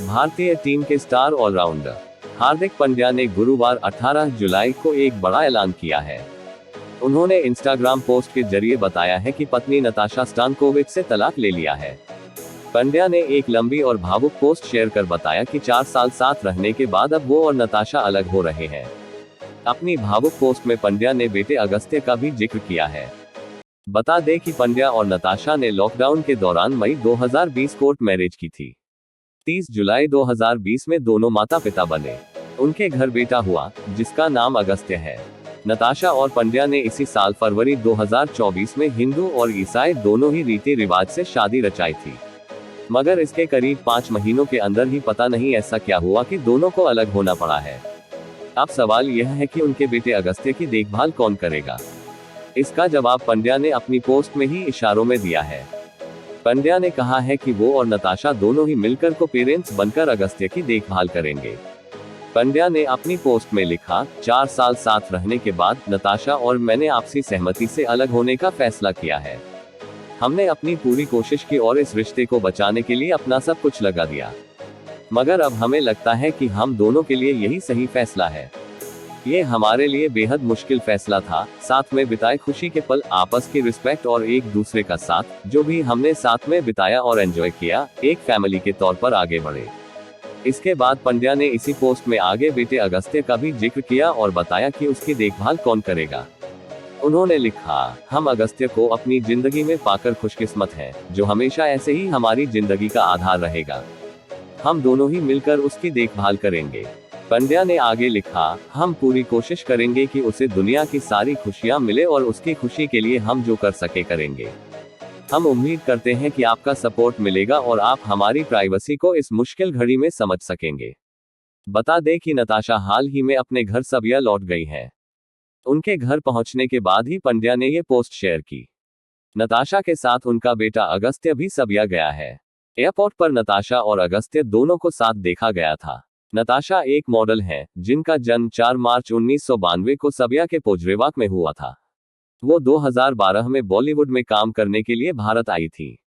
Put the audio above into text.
भारतीय टीम के star allrounder Hardik Pandya ने गुरुवार 18 जुलाई को एक बड़ा ऐलान किया है। उन्होंने इंस्टाग्राम पोस्ट के जरिए बताया है कि पत्नी नताशा स्टानकोविच से तलाक ले लिया है। पांड्या ने एक लंबी और भावुक पोस्ट शेयर कर बताया कि 4 साल साथ रहने के बाद अब वो और नताशा अलग हो रहे हैं। अपनी भावुक पोस्ट में पांड्या ने बेटे अगस्त्य का भी जिक्र किया है। बता दें कि पांड्या और नताशा ने लॉकडाउन के दौरान मई 2020 कोर्ट मैरिज की थी। 30 जुलाई 2020 में दोनों माता पिता बने। उनके घर बेटा हुआ, जिसका नाम अगस्त्य है। नताशा और पांड्या ने इसी साल फरवरी 2024 में हिंदू और ईसाई दोनों ही रीति रिवाज से शादी रचाई थी। मगर इसके करीब 5 महीनों के अंदर ही पता नहीं ऐसा क्या हुआ कि दोनों को अलग होना पड़ा है। अब सवाल यह है कि उनके बेटे अगस्त्य की देखभाल कौन करेगा। इसका जवाब पांड्या ने अपनी पोस्ट में ही इशारों में दिया है। पांड्या ने कहा है कि वो और नताशा दोनों ही मिलकर को पेरेंट्स बनकर अगस्त्य की देखभाल करेंगे। पांड्या ने अपनी पोस्ट में लिखा, 4 साल साथ रहने के बाद नताशा और मैंने आपसी सहमति से अलग होने का फैसला किया है। हमने अपनी पूरी कोशिश की और इस रिश्ते को बचाने के लिए अपना सब कुछ लगा दिया, मगर अब हमें लगता है कि हम दोनों के लिए यही सही फैसला है। ये हमारे लिए बेहद मुश्किल फैसला था। साथ में बिताए खुशी के पल, आपस की रिस्पेक्ट और एक दूसरे का साथ, जो भी हमने साथ में बिताया और एंजॉय किया, एक फैमिली के तौर पर आगे बढ़े। इसके बाद पांड्या ने इसी पोस्ट में आगे बेटे अगस्त्य का भी जिक्र किया और बताया कि उसकी देखभाल कौन करेगा। उन्होंने लिखा, हम अगस्त्य को अपनी जिंदगी में पाकर खुशकिस्मत हैं, जो हमेशा ऐसे ही हमारी जिंदगी का आधार रहेगा। हम दोनों ही मिलकर उसकी देखभाल करेंगे। पांड्या ने आगे लिखा, हम पूरी कोशिश करेंगे कि उसे दुनिया की सारी खुशियां मिले और उसकी खुशी के लिए हम जो कर सके करेंगे। हम उम्मीद करते हैं कि आपका सपोर्ट मिलेगा और आप हमारी प्राइवेसी को इस मुश्किल घड़ी में समझ सकेंगे। बता दें कि नताशा हाल ही में अपने घर सबिया लौट गई है। उनके घर पहुंचने के बाद ही पांड्या ने ये पोस्ट शेयर की। नताशा के साथ उनका बेटा अगस्त्य भी सबिया गया है। एयरपोर्ट पर नताशा और अगस्त्य दोनों को साथ देखा गया था। नताशा एक मॉडल हैं, जिनका जन्म 4 मार्च 1992 को सबिया के पोजरेवाक में हुआ था। वो 2012 में बॉलीवुड में काम करने के लिए भारत आई थी।